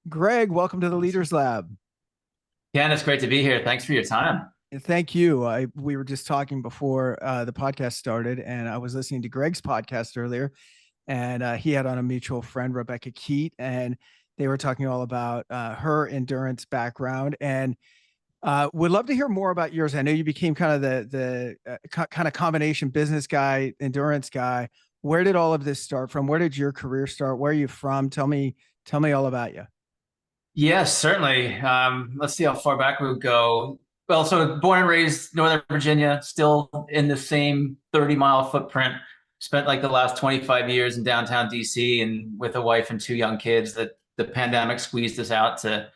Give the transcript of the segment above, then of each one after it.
Greg, welcome to the Leaders Lab. Ken, it's great to be here. Thanks for your time. And thank you. We were just talking before the podcast started, and I was listening to Greg's podcast earlier, and he had on a mutual friend, Rebecca Keat, and they were talking all about her endurance background. And would love to hear more about yours. I know you became kind of the kind of combination business guy, endurance guy. Where did all of this start from? Where did your career start? Where are you from? Tell me all about you. Yes, certainly. Let's see how far back we would go. Well, so born and raised Northern Virginia, still in the same 30-mile footprint. Spent like the last 25 years in downtown DC and with a wife and two young kids that the pandemic squeezed us out to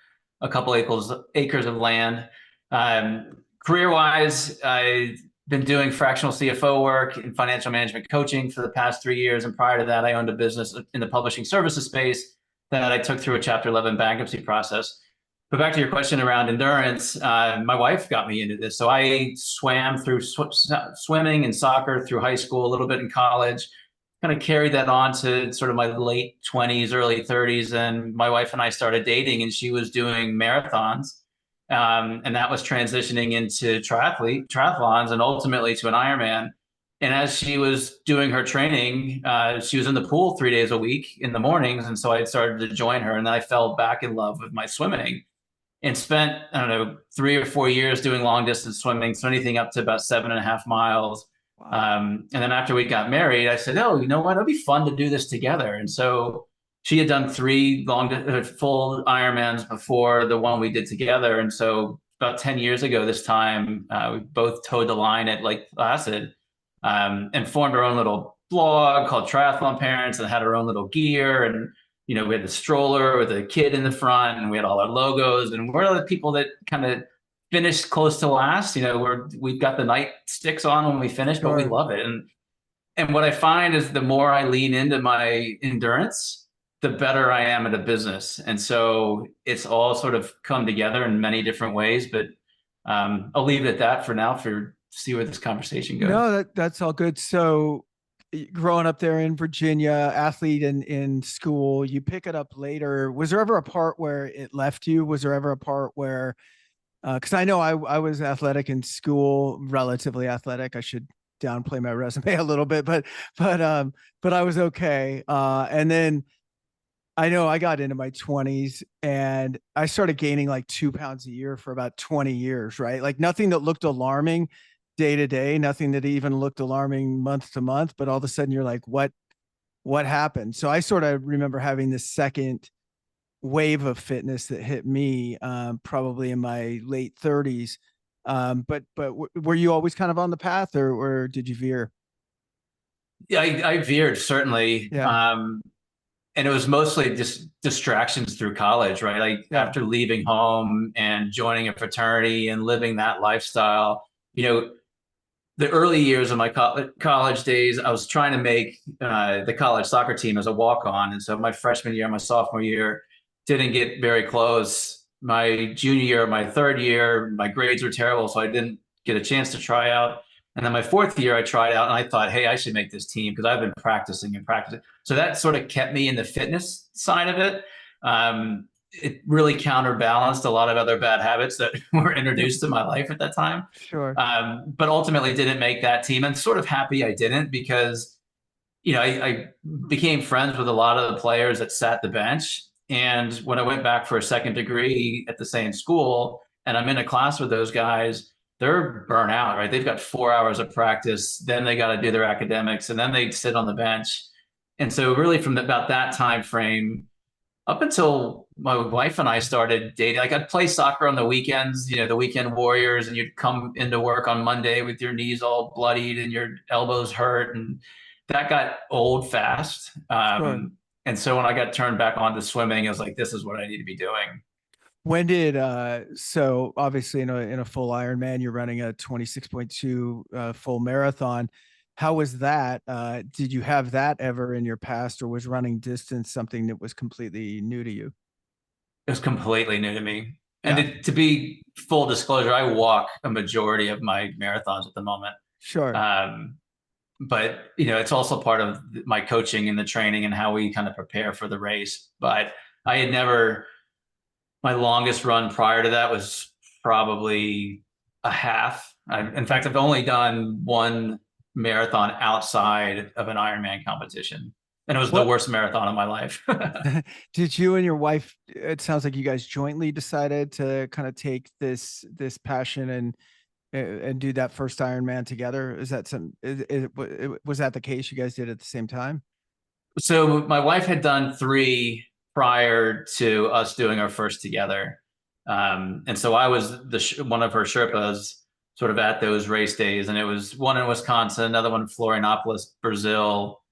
a couple acres of land. Career-wise, I've been doing fractional CFO work and financial management coaching for the past 3 years. And prior to that, I owned a business in the publishing services space that I took through a Chapter 11 bankruptcy process. But back to your question around endurance, my wife got me into this. So I swam through swimming and soccer through high school, a little bit in college, kind of carried that on to sort of my late 20s, early 30s. And my wife and I started dating, and she was doing marathons. And that was transitioning into triathlons and ultimately to an Ironman. And as she was doing her training, she was in the pool 3 days a week in the mornings. And so I started to join her. And then I fell back in love with my swimming and spent, I don't know, 3 or 4 years doing long distance swimming, so anything up to about 7.5 miles. Wow. And then after we got married, I said, oh, you know what? It'd be fun to do this together. And so she had done three full Ironmans before the one we did together. And so about 10 years ago this time, we both towed the line at Lake Placid, and formed our own little blog called Triathlon Parents and had our own little gear. And, we had the stroller with a kid in the front and we had all our logos. And we're the people that kind of finished close to last. We've got the night sticks on when we finish, but we Sure. love it. And what I find is the more I lean into my endurance, the better I am at a business. And so it's all sort of come together in many different ways. But I'll leave it at that for now for see where this conversation No, goes. that's all good. So, growing up there in Virginia, athlete in school, you pick it up later. Was there ever a part where it left you? Was there ever a part where, because I know I was athletic in school, relatively athletic. I should downplay my resume a little bit, but but I was okay. And then I know I got into my 20s and I started gaining like 2 pounds a year for about 20 years, right? Like nothing that looked alarming day to day, nothing that even looked alarming month to month, but all of a sudden you're like, what happened? So I sort of remember having this second wave of fitness that hit me probably in my late 30s. But were you always kind of on the path or did you veer? Yeah, I veered certainly. Yeah. And it was mostly just distractions through college, right? Like Yeah. after leaving home and joining a fraternity and living that lifestyle, you know, the early years of my college days, I was trying to make the college soccer team as a walk on. And so my freshman year, my sophomore year, didn't get very close. My junior year, my third year, my grades were terrible. So I didn't get a chance to try out. And then my fourth year, I tried out and I thought, hey, I should make this team because I've been practicing and practicing. So that sort of kept me in the fitness side of it. It really counterbalanced a lot of other bad habits that were introduced to my life at that time. Sure. But ultimately didn't make that team. And sort of happy I didn't because, I became friends with a lot of the players that sat the bench. And when I went back for a second degree at the same school and I'm in a class with those guys, they're burnt out, right? They've got 4 hours of practice, then they got to do their academics, and then they sit on the bench. And so really from about that time frame, up until my wife and I started dating, like I'd play soccer on the weekends, the weekend warriors, and you'd come into work on Monday with your knees all bloodied and your elbows hurt. And that got old fast. Sure. And so when I got turned back on to swimming, I was like, this is what I need to be doing. When did so obviously in a full Ironman, you're running a 26.2 full marathon. How was that? Did you have that ever in your past, or was running distance something that was completely new to you? It was completely new to me. And Yeah, to be full disclosure, I walk a majority of my marathons at the moment. sure. Um, but it's also part of my coaching and the training and how we kind of prepare for the race. But I had never My longest run prior to that was probably a half. In fact, I've only done one marathon outside of an Ironman competition, and it was the What worst marathon of my life. did you and your wife, it sounds like you guys jointly decided to kind of take this passion and do that first Ironman together? Is that was that the case? You guys did it at the same time? So my wife had done three prior to us doing our first together. And so I was one of her Sherpas sort of at those race days. And it was one in Wisconsin, another one in Florianopolis, Brazil.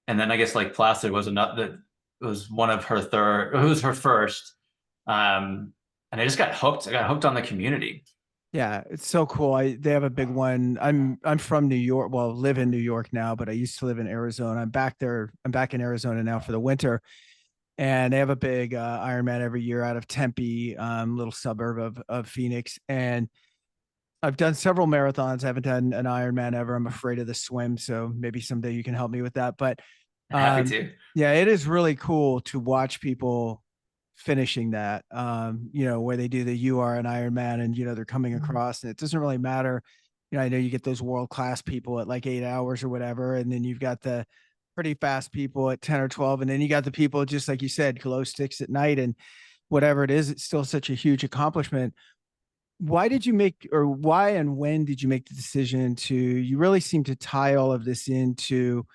And then I guess Lake Placid was another, that was one of her third, it was her first. And I just got hooked. I got hooked on the community. Yeah, it's so cool. They have a big one. I'm from New York. Well, live in New York now, but I used to live in Arizona. I'm back there. I'm back in Arizona now for the winter, and they have a big Ironman every year out of Tempe, little suburb of Phoenix. And I've done several marathons. I haven't done an Ironman ever. I'm afraid of the swim, so maybe someday you can help me with that. But Happy um, to. yeah, it is really cool to watch people finishing that. Where they do the you are an Ironman and they're coming across, and it doesn't really matter. I know you get those world class people at like 8 hours or whatever, and then you've got the pretty fast people at 10 or 12, and then you got the people just like you said, glow sticks at night and whatever it is. It's still such a huge accomplishment. Why did you make, or why and when did you make the decision to? You really seem to tie all of this into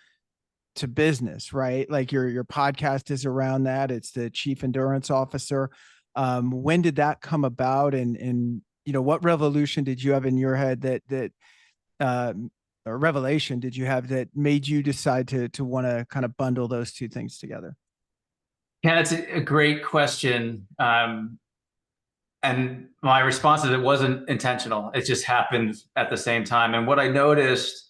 to business, right? Like your podcast is around that. It's the chief endurance officer. When did that come about? And what revolution did you have in your head that or revelation did you have that made you decide to want to kind of bundle those two things together? Yeah, that's a great question. And my response is it wasn't intentional. It just happened at the same time. And what I noticed,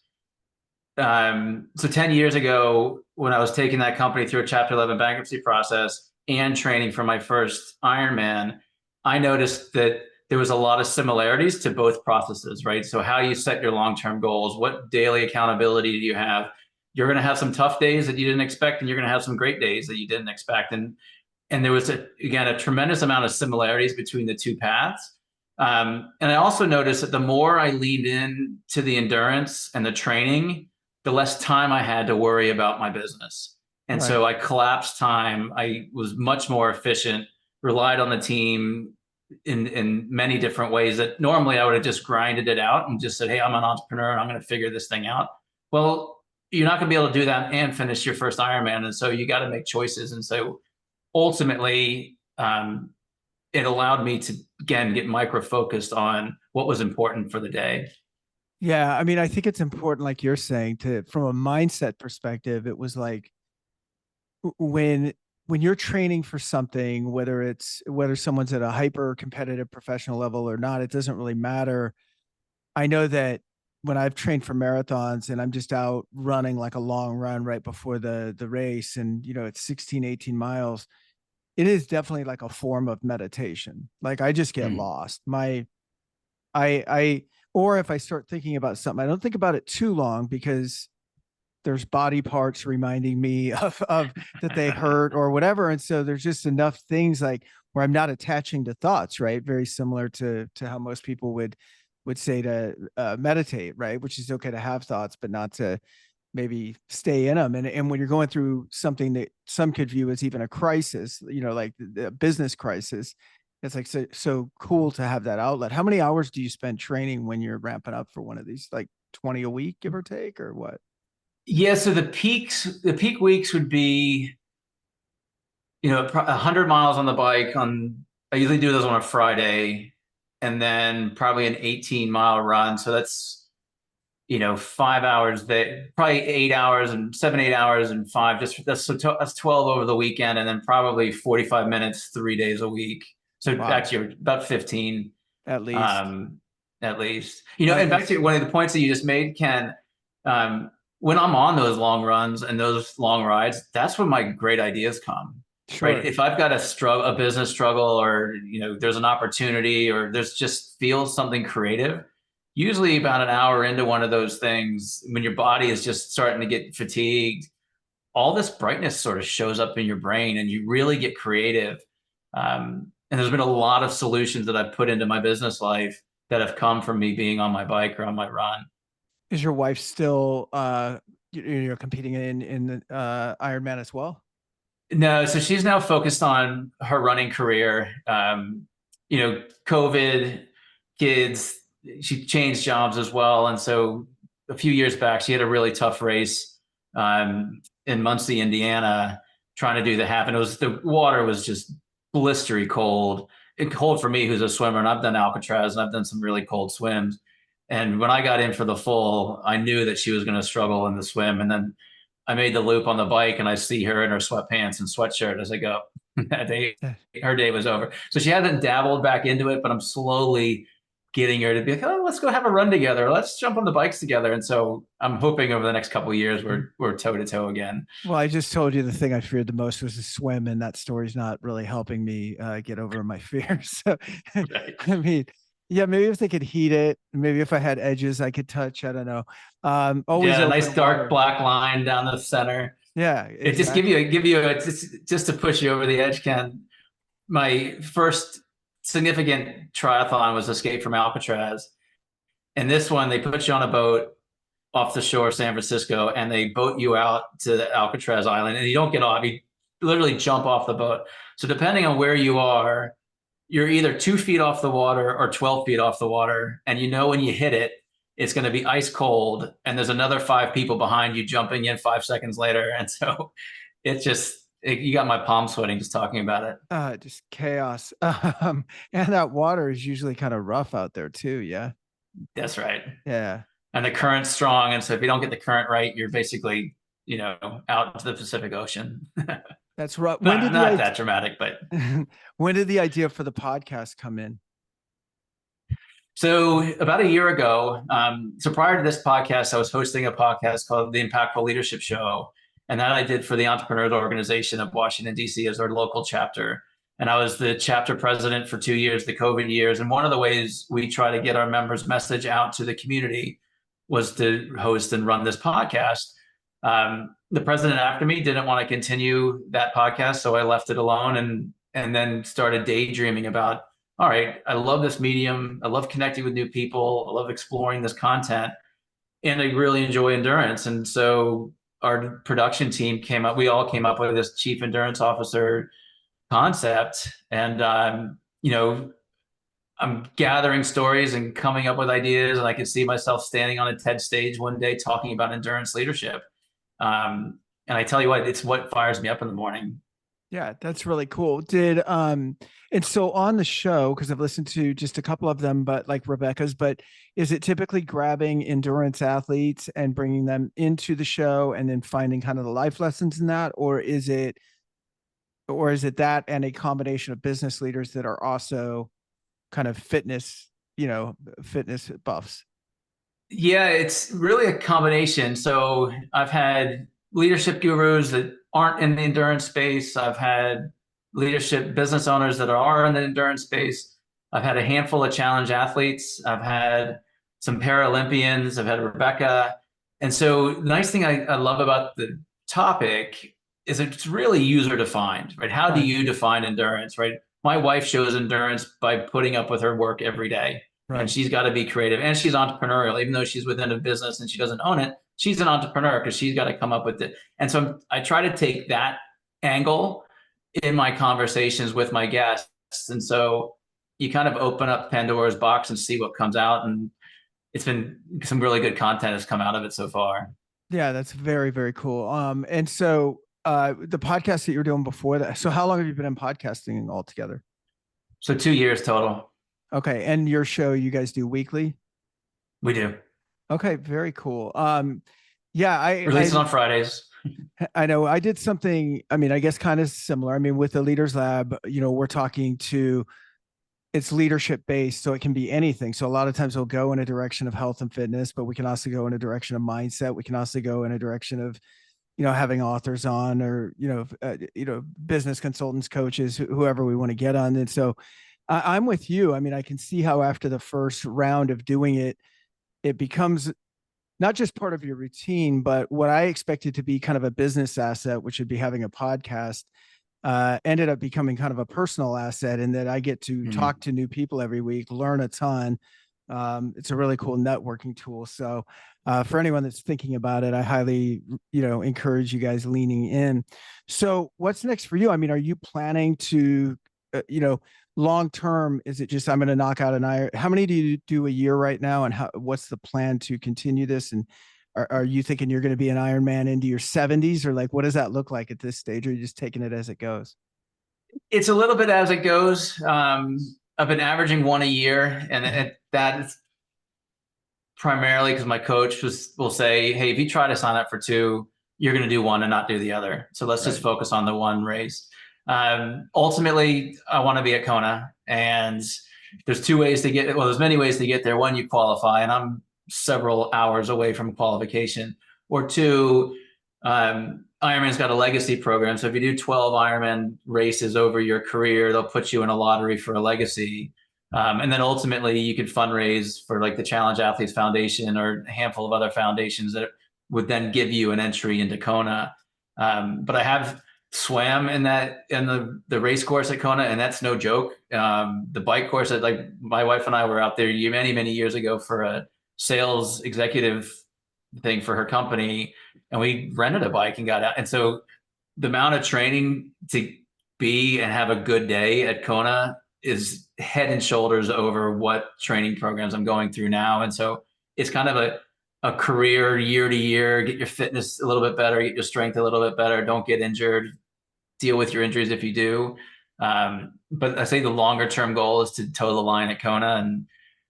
so 10 years ago, when I was taking that company through a Chapter 11 bankruptcy process and training for my first Ironman, I noticed that there was a lot of similarities to both processes, right? So how you set your long-term goals, what daily accountability do you have? You're going to have some tough days that you didn't expect, and you're going to have some great days that you didn't expect. And there was, again, a tremendous amount of similarities between the two paths. And I also noticed that the more I leaned in to the endurance and the training, the less time I had to worry about my business. And Right. so I collapsed time. I was much more efficient, relied on the team in many different ways that normally I would have just grinded it out and just said, hey, I'm an entrepreneur and I'm going to figure this thing out. Well, you're not going to be able to do that and finish your first Ironman. And so you got to make choices. And so ultimately, it allowed me to, again, get micro focused on what was important for the day. Yeah, I mean, I think it's important, like you're saying, to from a mindset perspective. It was like when you're training for something, whether someone's at a hyper competitive professional level or not, it doesn't really matter. I know that when I've trained for marathons and I'm just out running like a long run right before the race, and it's 16, 18 miles, it is definitely like a form of meditation. Like I just get Mm. lost. I or if I start thinking about something, I don't think about it too long because there's body parts reminding me of that they hurt or whatever. And so there's just enough things like where I'm not attaching to thoughts, right? Very similar to how most people would say to meditate, right? Which is okay to have thoughts, but not to maybe stay in them. And when you're going through something that some could view as even a crisis, like the business crisis, it's like so cool to have that outlet. How many hours do you spend training when you're ramping up for one of these? Like 20 a week, give or take, or what? Yeah, so the peak weeks would be, 100 miles on the bike I usually do those on a Friday, and then probably an 18-mile run. So that's, 5 hours, that probably 8 hours and 7, 8 hours and five, just that's 12 over the weekend. And then probably 45 minutes, 3 days a week. So Wow. actually about 15, At least. um, at least, At and back least. to one of the points that you just made, Ken, when I'm on those long runs and those long rides, that's when my great ideas come, right? Sure. If I've got a business struggle, or, there's an opportunity, or there's just feels something creative, usually about an hour into one of those things, when your body is just starting to get fatigued, all this brightness sort of shows up in your brain and you really get creative. And there's been a lot of solutions that I've put into my business life that have come from me being on my bike or on my run. Is your wife still you're competing in the Ironman as well? No, so she's now focused on her running career. COVID, kids, she changed jobs as well. And so a few years back, she had a really tough race in Muncie, Indiana, trying to do the half. And the water was just blistery cold. Cold for me, who's a swimmer, and I've done Alcatraz and I've done some really cold swims. And when I got in for the full, I knew that she was going to struggle in the swim. And then I made the loop on the bike and I see her in her sweatpants and sweatshirt as I go. Her day was over. So she hasn't dabbled back into it, but I'm slowly getting her to be like, oh, let's go have a run together. Let's jump on the bikes together. And so I'm hoping over the next couple of years we're toe to toe again. Well, I just told you the thing I feared the most was to swim, and that story's not really helping me get over my fears. So, Right. I mean, yeah, maybe if they could heat it, maybe if I had edges I could touch. I don't know. Always Yeah, open nice dark water. black line down the center. Yeah, It exactly. give you a, just to push you over the edge, Ken. My first significant triathlon was Escape from Alcatraz. And this one, they put you on a boat off the shore of San Francisco and they boat you out to the Alcatraz Island and you don't get off. You literally jump off the boat. So depending on where you are, you're either 2 feet off the water or 12 feet off the water. And you know when you hit it, it's going to be ice cold. And there's another 5 people behind you jumping in 5 seconds later. And so you got my palm sweating just talking about it. Just chaos. And that water is usually kind of rough out there too. Yeah. That's right. Yeah. And the current's strong. And so if you don't get the current right, you're basically, out into the Pacific Ocean. That's rough. Not that dramatic, but when did the idea for the podcast come in? so about a year ago, so prior to this podcast, I was hosting a podcast called The Impactful Leadership Show. And that I did for the Entrepreneurs Organization of Washington, D.C. as our local chapter. And I was the chapter president for 2 years, the COVID years. And one of the ways we try to get our members' message out to the community was to host and run this podcast. The president after me didn't want to continue that podcast, so I left it alone and then started daydreaming about, all right, I love this medium. I love connecting with new people. I love exploring this content. And I really enjoy endurance. And so our production team we all came up with this chief endurance officer concept. And, I'm gathering stories and coming up with ideas. And I could see myself standing on a TED stage one day talking about endurance leadership. And I tell you what, it's what fires me up in the morning. Yeah, that's really cool. And so on the show, because I've listened to just a couple of them, but like Rebecca's, but is it typically grabbing endurance athletes and bringing them into the show and then finding kind of the life lessons in that? Or is it that and a combination of business leaders that are also kind of fitness buffs? Yeah, it's really a combination. So I've had leadership gurus that aren't in the endurance space. I've had leadership business owners that are in the endurance space. I've had a handful of challenge athletes. I've had some Paralympians. I've had Rebecca. And so the nice thing I love about the topic is it's really user defined, right? How do you define endurance, right? My wife shows endurance by putting up with her work every day. Right. And she's got to be creative and she's entrepreneurial, even though she's within a business and she doesn't own it. She's an entrepreneur because she's got to come up with it. And so I try to take that angle in my conversations with my guests. And so you kind of open up Pandora's box and see what comes out. And it's been some really good content has come out of it so far. Yeah, that's very, very cool. And so the podcast that you were doing before that. So how long have you been in podcasting altogether? So 2 years total. Okay. And your show, you guys do weekly? We do. Okay. Very cool. Yeah. I release it on Fridays. I know I did something, I mean, I guess kind of similar. I mean, with the Leaders Lab, we're talking to, it's leadership based, so it can be anything. So a lot of times we'll go in a direction of health and fitness, but we can also go in a direction of mindset. We can also go in a direction of, having authors on or, business consultants, coaches, whoever we want to get on. And so I'm with you. I mean, I can see how after the first round of doing it, it becomes not just part of your routine, but what I expected to be kind of a business asset, which would be having a podcast. ended up becoming kind of a personal asset in that I get to Mhm. talk to new people every week, learn a ton. It's a really cool networking tool. So for anyone that's thinking about it, I highly, encourage you guys leaning in. So what's next for you? I mean, are you planning to, long term, is it just I'm going to knock out an iron? How many do you do a year right now, and what's the plan to continue this? And are you thinking you're going to be an Ironman into your 70s, or like what does that look like at this stage? Or are you just taking it as it goes? It's a little bit as it goes. I've been averaging one a year, and that is primarily because my coach will say, "Hey, if you try to sign up for two, you're going to do one and not do the other. So let's just Right. focus on the one race." Ultimately, I want to be at Kona, and there's two ways to get. Well, there's many ways to get there. One, you qualify, and I'm several hours away from qualification. Or two, Ironman's got a legacy program. So if you do 12 Ironman races over your career, they'll put you in a lottery for a legacy. And then ultimately you could fundraise for like the Challenge Athletes Foundation or a handful of other foundations that would then give you an entry into Kona. But I have swam in the race course at Kona, and that's no joke. The bike course that like my wife and I were out there many years ago for a sales executive thing for her company, and we rented a bike and got out. And so the amount of training to be and have a good day at Kona is head and shoulders over what training programs I'm going through now. And so it's kind of a career year to year, get your fitness a little bit better, get your strength a little bit better, don't get injured, deal with your injuries if you do. But I say the longer term goal is to toe the line at Kona and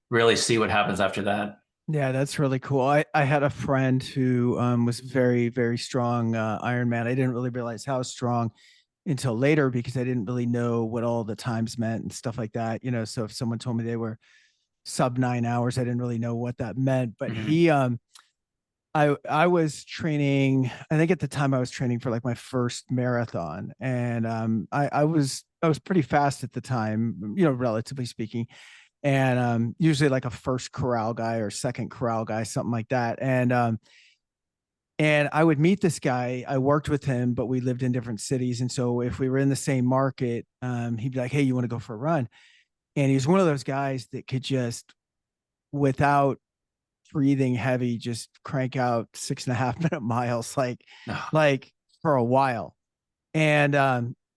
really see what happens after that. Yeah, that's really cool. I had a friend who was very, very strong Ironman. I didn't really realize how strong until later because I didn't really know what all the times meant and stuff like that. So if someone told me they were sub 9 hours, I didn't really know what that meant. But Mm-hmm. I was training. I think at the time I was training for like my first marathon, and I was pretty fast at the time, relatively speaking, and usually like a first corral guy or second corral guy, something like that. And I would meet this guy. I worked with him, but we lived in different cities, and so if we were in the same market, he'd be like, "Hey, you want to go for a run?" And he was one of those guys that could just, without breathing heavy, just crank out 6.5 minute miles, Oh, like for a while. And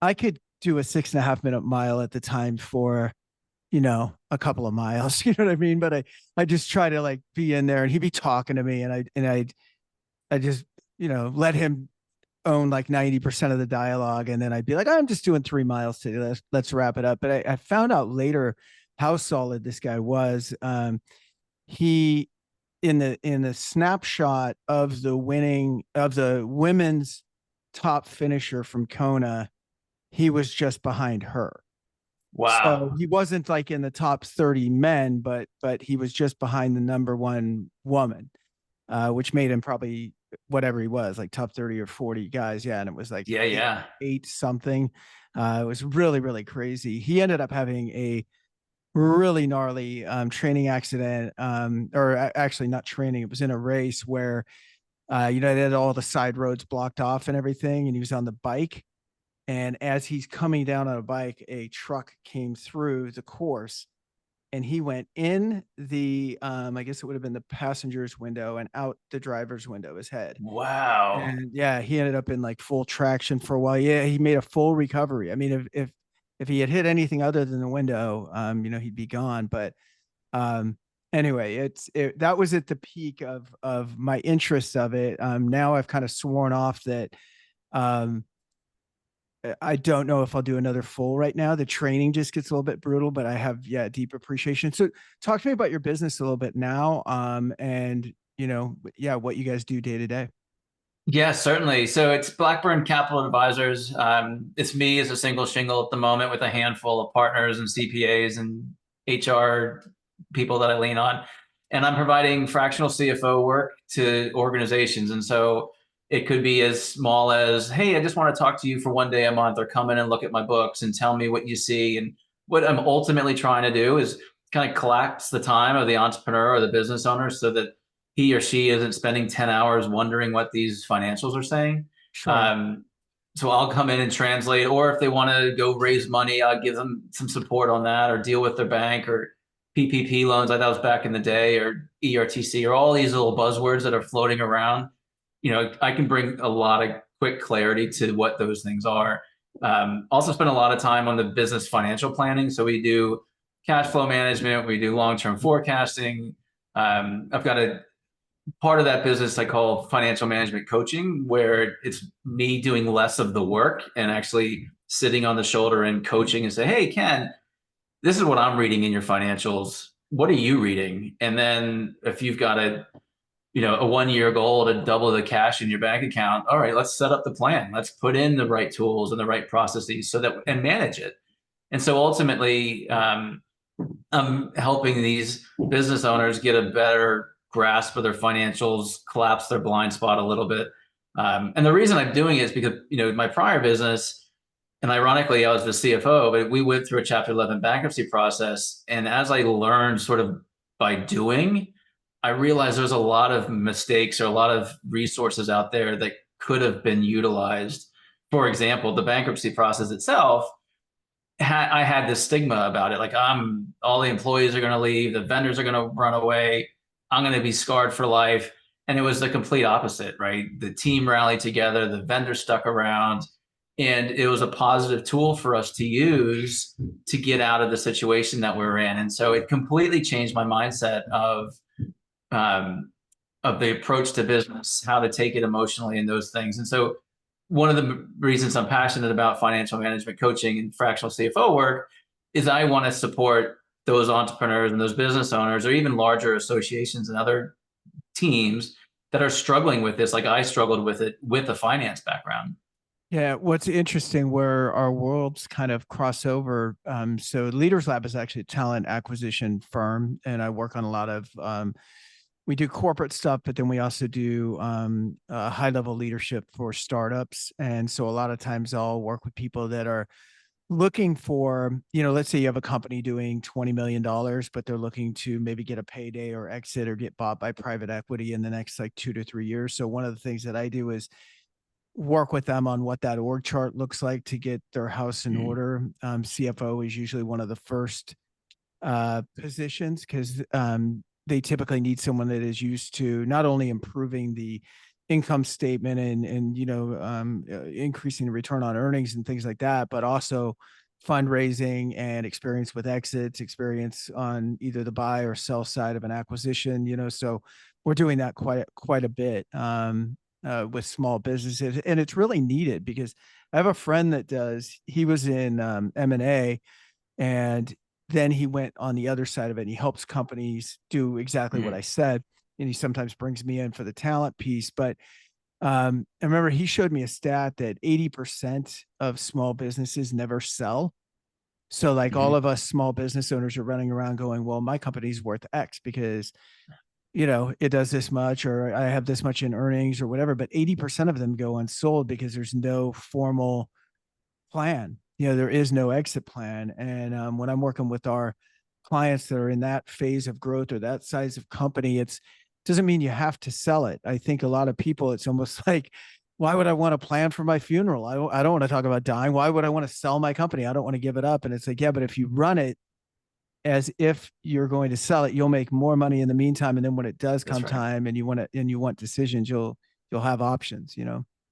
I could do a 6.5 minute mile at the time for, a couple of miles, you know what I mean? But I just try to like be in there, and he'd be talking to me, and I just, let him own like 90% of the dialogue. And then I'd be like, I'm just doing 3 miles today. Let's wrap it up. But I found out later how solid this guy was. He, in the snapshot of the women's top finisher from Kona, he was just behind her. So wow. he wasn't like in the top 30 men, but he was just behind the number one woman, which made him probably whatever he was, like top 30 or 40 guys. Yeah. And it was like Yeah, yeah. eight something. It was really, really crazy. He ended up having a really gnarly training accident, or actually not training. It was in a race where, they had all the side roads blocked off and everything. And he was on the bike. And as he's coming down on a bike, a truck came through the course, and he went in the, I guess it would have been the passenger's window and out the driver's window, his head. Wow. And yeah, he ended up in like full traction for a while. Yeah, he made a full recovery. I mean, if he had hit anything other than the window, he'd be gone. But um, anyway, that was at the peak of my interest of it. Now I've kind of sworn off that. Um, I don't know if I'll do another full right now. The training just gets a little bit brutal, but I have, yeah, deep appreciation. So talk to me about your business a little bit now. And yeah, what you guys do day to day. Yeah, certainly. So it's Blackburn Capital Advisors. It's me as a single shingle at the moment with a handful of partners and CPAs and HR people that I lean on. And I'm providing fractional CFO work to organizations. And so it could be as small as, hey, I just want to talk to you for one day a month, or come in and look at my books and tell me what you see. And what I'm ultimately trying to do is kind of collapse the time of the entrepreneur or the business owner so that he or she isn't spending 10 hours wondering what these financials are saying. Sure. Um, So I'll come in and translate, or if they want to go raise money, I'll give them some support on that, or deal with their bank, or PPP loans. Like that was back in the day, or ERTC, or all these little buzzwords that are floating around. I can bring a lot of quick clarity to what those things are. Also spend a lot of time on the business financial planning. So we do cash flow management, we do long-term forecasting. I've got a part of that business I call financial management coaching, where it's me doing less of the work and actually sitting on the shoulder and coaching and say, hey, Ken, this is what I'm reading in your financials. What are you reading? And then if you've got a 1 year goal to double the cash in your bank account, all right, let's set up the plan. Let's put in the right tools and the right processes and manage it. And so ultimately, I'm helping these business owners get a better grasp of their financials, collapse their blind spot a little bit. And the reason I'm doing it is because, my prior business, and ironically, I was the CFO, but we went through a Chapter 11 bankruptcy process. And as I learned sort of by doing, I realized there's a lot of mistakes or a lot of resources out there that could have been utilized. For example, the bankruptcy process itself, I had this stigma about it. Like all the employees are going to leave, the vendors are going to run away, I'm going to be scarred for life. And it was the complete opposite, right? The team rallied together, the vendors stuck around, and it was a positive tool for us to use to get out of the situation that we're in. And so it completely changed my mindset of the approach to business, how to take it emotionally and those things. And so one of the reasons I'm passionate about financial management coaching and fractional CFO work is I want to support those entrepreneurs and those business owners, or even larger associations and other teams that are struggling with this, like I struggled with it with a finance background. Yeah, what's interesting where our worlds kind of cross over. So Leaders Lab is actually a talent acquisition firm, and I work on a lot of we do corporate stuff, but then we also do high level leadership for startups. And so a lot of times I'll work with people that are looking for, let's say you have a company doing $20 million, but they're looking to maybe get a payday or exit or get bought by private equity in the next like 2 to 3 years. So one of the things that I do is work with them on what that org chart looks like to get their house in order. CFO is usually one of the first positions because they typically need someone that is used to not only improving the income statement and increasing the return on earnings and things like that, but also fundraising and experience with exits, experience on either the buy or sell side of an acquisition. So we're doing that quite a bit with small businesses, and it's really needed because I have a friend that he was in M&A, and then he went on the other side of it and he helps companies do exactly what I said. And he sometimes brings me in for the talent piece. But I remember he showed me a stat that 80% of small businesses never sell. So like all of us small business owners are running around going, well, my company's worth X because, it does this much, or I have this much in earnings or whatever, but 80% of them go unsold because there's no formal plan. There is no exit plan. And when I'm working with our clients that are in that phase of growth or that size of company, doesn't mean you have to sell it. I think a lot of people, it's almost like, why would I want to plan for my funeral? I don't want to talk about dying. Why would I want to sell my company? I don't want to give it up. And it's like, yeah, but if you run it as if you're going to sell it, you'll make more money in the meantime. And then when it does come time and you want decisions, you'll have options,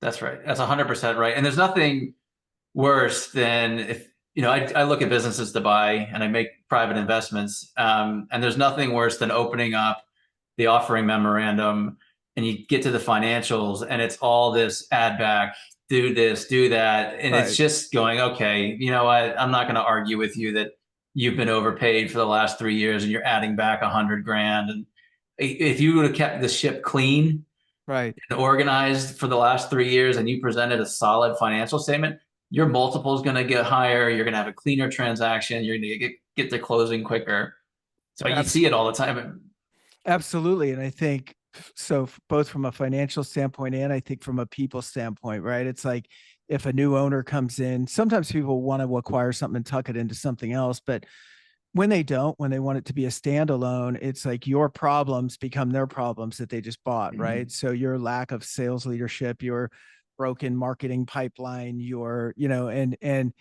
That's right. That's 100% right. And there's nothing worse than if, I look at businesses to buy and I make private investments. And there's nothing worse than opening up the offering memorandum and you get to the financials and it's all this add back, do this, do that. And it's just going, okay, you know what? I'm not going to argue with you that you've been overpaid for the last 3 years and you're adding back $100,000. And if you would have kept the ship clean, and organized for the last 3 years and you presented a solid financial statement, your multiple is going to get higher. You're going to have a cleaner transaction. You're going to get to closing quicker. So you see it all the time. Absolutely. And I think so both from a financial standpoint and I think from a people standpoint, right? It's like if a new owner comes in, sometimes people want to acquire something and tuck it into something else, but when they want it to be a standalone, it's like your problems become their problems that they just bought, right? So your lack of sales leadership, your broken marketing pipeline, your, and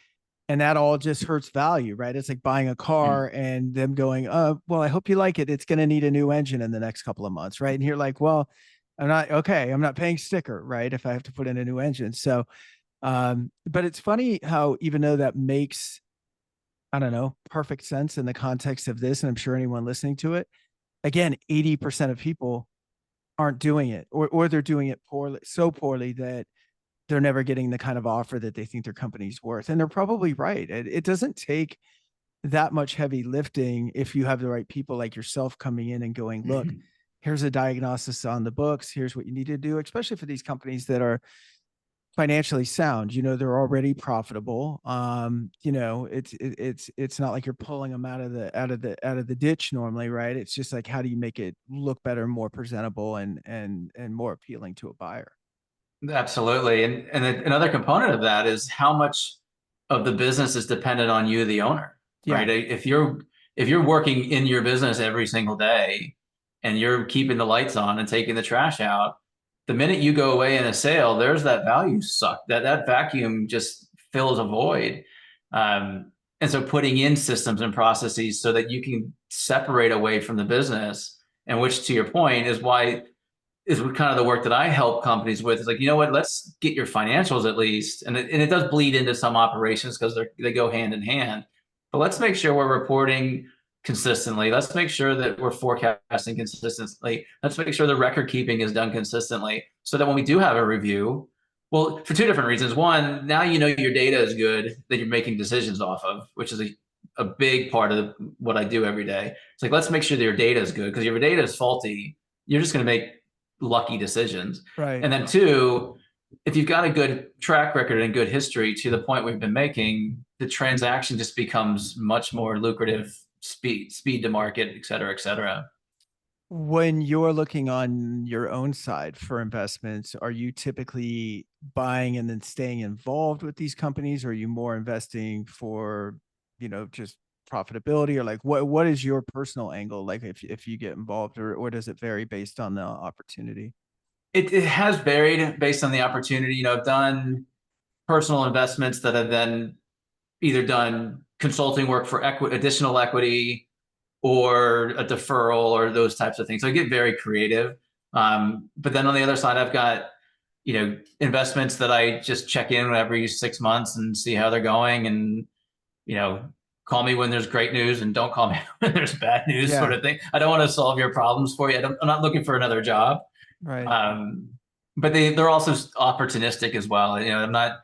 that all just hurts value, right? It's like buying a car and them going, well, I hope you like it. It's going to need a new engine in the next couple of months, right? And you're like, well, I'm not paying sticker, right? If I have to put in a new engine. So, but it's funny how, even though that makes, I don't know, perfect sense in the context of this, and I'm sure anyone listening to it, again, 80% of people aren't doing it, or they're doing it poorly, so poorly that they're never getting the kind of offer that they think their company's worth. And they're probably right. It doesn't take that much heavy lifting if you have the right people like yourself coming in and going, look, here's a diagnosis on the books. Here's what you need to do, especially for these companies that are financially sound. They're already profitable. It's not like you're pulling them out of the ditch normally, right? It's just like, how do you make it look better, more presentable, and more appealing to a buyer? Absolutely. And another component of that is how much of the business is dependent on you, the owner, Yeah. right? If you're working in your business every single day and you're keeping the lights on and taking the trash out, the minute you go away in a sale, there's that value suck. That vacuum just fills a void. And so putting in systems and processes so that you can separate away from the business, and which, to your point, is kind of the work that I help companies with. Is like, you know what, let's get your financials at least. And it does bleed into some operations because they go hand in hand. But let's make sure we're reporting consistently. Let's make sure that we're forecasting consistently. Let's make sure the record keeping is done consistently so that when we do have a review, well, for two different reasons. One, now you know your data is good that you're making decisions off of, which is a big part of what I do every day. It's like, let's make sure that your data is good, because if your data is faulty, you're just going to make lucky decisions. Right. And then two, if you've got a good track record and good history, to the point we've been making, the transaction just becomes much more lucrative, speed to market, et cetera, et cetera. When you're looking on your own side for investments, are you typically buying and then staying involved with these companies? Or are you more investing for, just profitability? Or like, what is your personal angle? Like, if you get involved, or does it vary based on the opportunity? It has varied based on the opportunity. I've done personal investments that have then either done consulting work for additional equity, or a deferral, or those types of things. So I get very creative. But then on the other side, I've got, investments that I just check in every 6 months and see how they're going. And, call me when there's great news and don't call me when there's bad news, Yeah. sort of thing. I don't want to solve your problems for you. I'm not looking for another job. Right. But they're also opportunistic as well. I'm not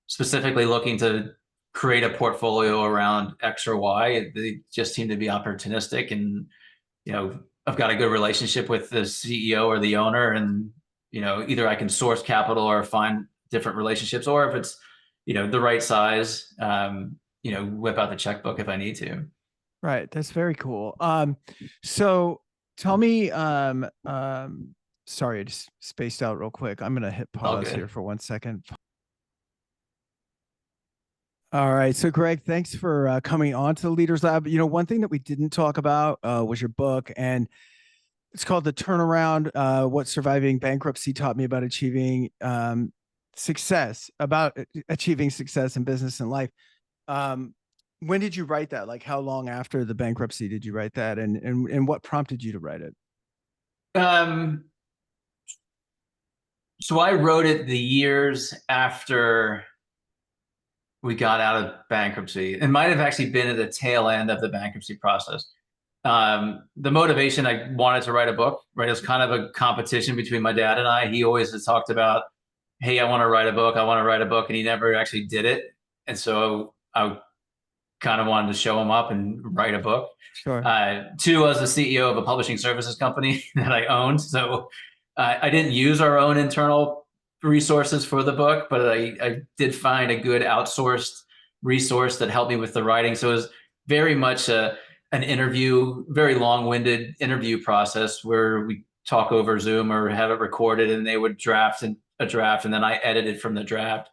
specifically looking to create a portfolio around X or Y. They just seem to be opportunistic. And, I've got a good relationship with the CEO or the owner, and, either I can source capital or find different relationships, or if it's, the right size, whip out the checkbook if I need to. Right. That's very cool. So tell me, sorry, I just spaced out real quick. I'm going to hit All pause good. here for 1 second. All right. So Greg, thanks for coming on to the Leaders Lab. One thing that we didn't talk about was your book, and it's called The Turnaround, What Surviving Bankruptcy Taught Me About Achieving Success, about achieving success in business and life. When did you write that? Like, how long after the bankruptcy did you write that? And what prompted you to write it? So I wrote it the years after we got out of bankruptcy. It might have actually been at the tail end of the bankruptcy process. The motivation, I wanted to write a book, right? It was kind of a competition between my dad and I. He always has talked about, hey, I want to write a book. I want to write a book. And he never actually did it. And so I kind of wanted to show him up and write a book. Sure. Two, I was the CEO of a publishing services company that I owned. So I didn't use our own internal resources for the book, but I did find a good outsourced resource that helped me with the writing. So it was very much an interview, very long-winded interview process where we talk over Zoom or have it recorded, and they would draft a draft, and then I edited from the draft.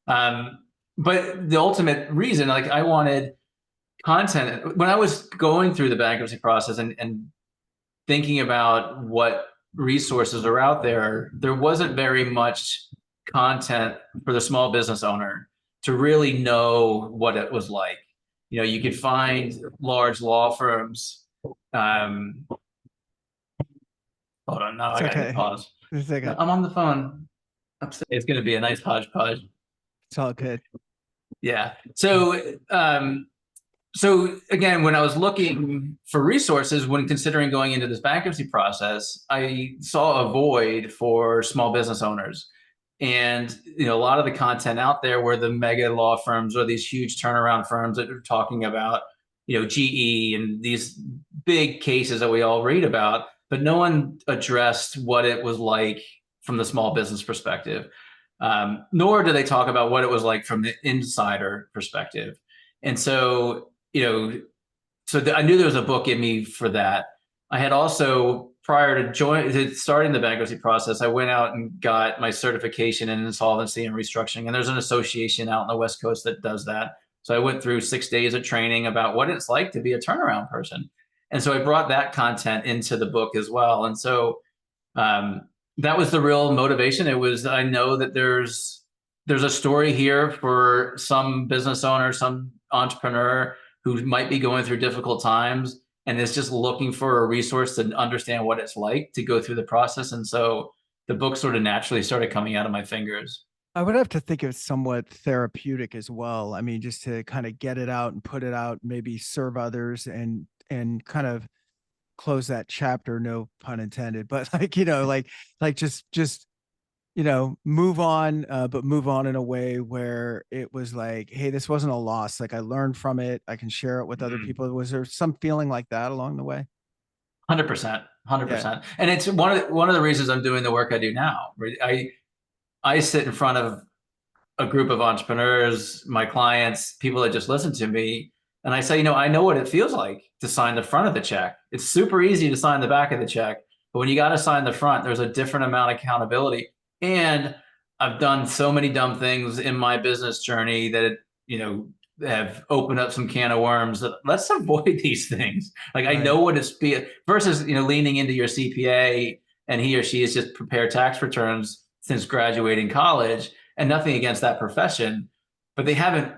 But the ultimate reason, like, I wanted content when I was going through the bankruptcy process and thinking about what resources are out there. There wasn't very much content for the small business owner to really know what it was like. You could find large law firms. Hold on, no, It's I gotta hit okay. pause. It's okay. I'm on the phone. It's going to be a nice hodgepodge. It's all good. Yeah. So again, when I was looking for resources when considering going into this bankruptcy process, I saw a void for small business owners. And a lot of the content out there were the mega law firms or these huge turnaround firms that are talking about, GE and these big cases that we all read about, but no one addressed what it was like from the small business perspective. Nor do they talk about what it was like from the insider perspective. And so I knew there was a book in me for that. I had also, prior to starting the bankruptcy process, I went out and got my certification in insolvency and restructuring. And there's an association out on the West Coast that does that. So I went through 6 days of training about what it's like to be a turnaround person. And so I brought that content into the book as well. And so that was the real motivation. It was, I know that there's a story here for some business owner, some entrepreneur who might be going through difficult times and is just looking for a resource to understand what it's like to go through the process. And so the book sort of naturally started coming out of my fingers. I would have to think it's somewhat therapeutic as well. I mean, just to kind of get it out and put it out, maybe serve others and kind of close that chapter, no pun intended, but like, just move on, but move on in a way where it was like, hey, this wasn't a loss. Like I learned from it. I can share it with other people. Was there some feeling like that along the way? 100%, Yeah. 100%. And it's one of the reasons I'm doing the work I do now. Right? I sit in front of a group of entrepreneurs, my clients, people that just listen to me. And I say, I know what it feels like to sign the front of the check. It's super easy to sign the back of the check. But when you got to sign the front, there's a different amount of accountability. And I've done so many dumb things in my business journey that, have opened up some can of worms. That let's avoid these things. Like I know what it's versus, leaning into your CPA and he or she has just prepared tax returns since graduating college, and nothing against that profession, but they haven't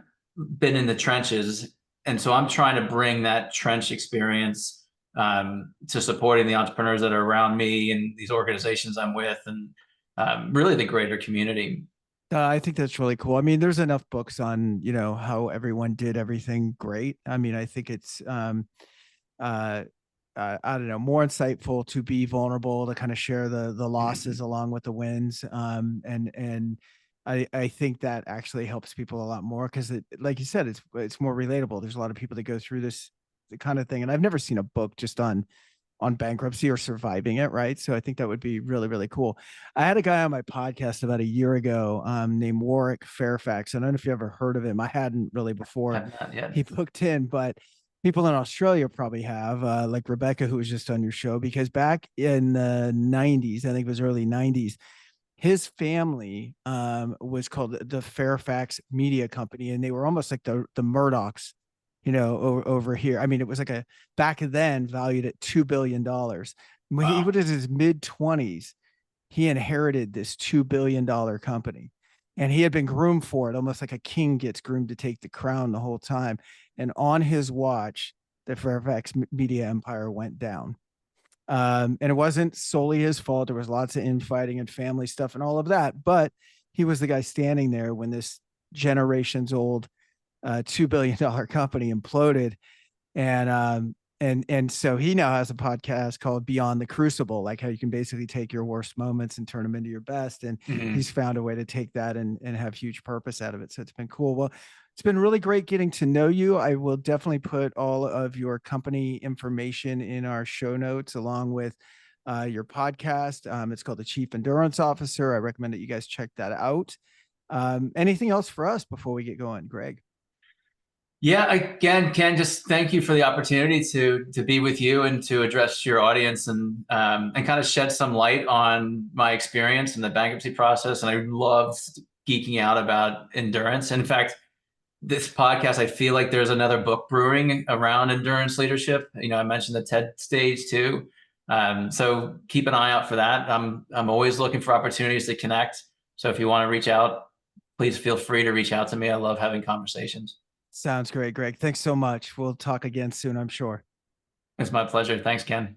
been in the trenches. And so I'm trying to bring that trench experience to supporting the entrepreneurs that are around me and these organizations I'm with, and really the greater community. I think that's really cool. I mean, there's enough books on, how everyone did everything great. I mean, I think it's, uh, I don't know, more insightful to be vulnerable, to kind of share the losses along with the wins. And I think that actually helps people a lot more because like you said, it's more relatable. There's a lot of people that go through this kind of thing, and I've never seen a book just on bankruptcy or surviving it, right? So I think that would be really, really cool. I had a guy on my podcast about a year ago named Warwick Fairfax. I don't know if you ever heard of him. I hadn't really before he booked in, but people in Australia probably have, like Rebecca, who was just on your show, because back in the 90s, I think it was early 90s, his family was called the Fairfax Media Company, and they were almost like the Murdochs, over here. I mean, it was like back then valued at $2 billion. When he was in his mid-20s, he inherited this $2 billion company, and he had been groomed for it, almost like a king gets groomed to take the crown the whole time. And on his watch, the Fairfax media empire went down. And it wasn't solely his fault. There was lots of infighting and family stuff and all of that, but he was the guy standing there when this generations old $2 billion company imploded. And so he now has a podcast called Beyond the Crucible, like how you can basically take your worst moments and turn them into your best. And he's found a way to take that and have huge purpose out of it. So it's been cool. Well, it's been really great getting to know you. I will definitely put all of your company information in our show notes along with your podcast. It's called The Chief Endurance Officer. I recommend that you guys check that out. Anything else for us before we get going, Greg? Yeah, again, Ken, just thank you for the opportunity to be with you and to address your audience and kind of shed some light on my experience in the bankruptcy process. And I loved geeking out about endurance. In fact, this podcast, I feel like there's another book brewing around endurance leadership. I mentioned the TED stage too. So keep an eye out for that. I'm always looking for opportunities to connect. So if you want to reach out, please feel free to reach out to me. I love having conversations. Sounds great, Greg. Thanks so much. We'll talk again soon, I'm sure. It's my pleasure. Thanks, Ken.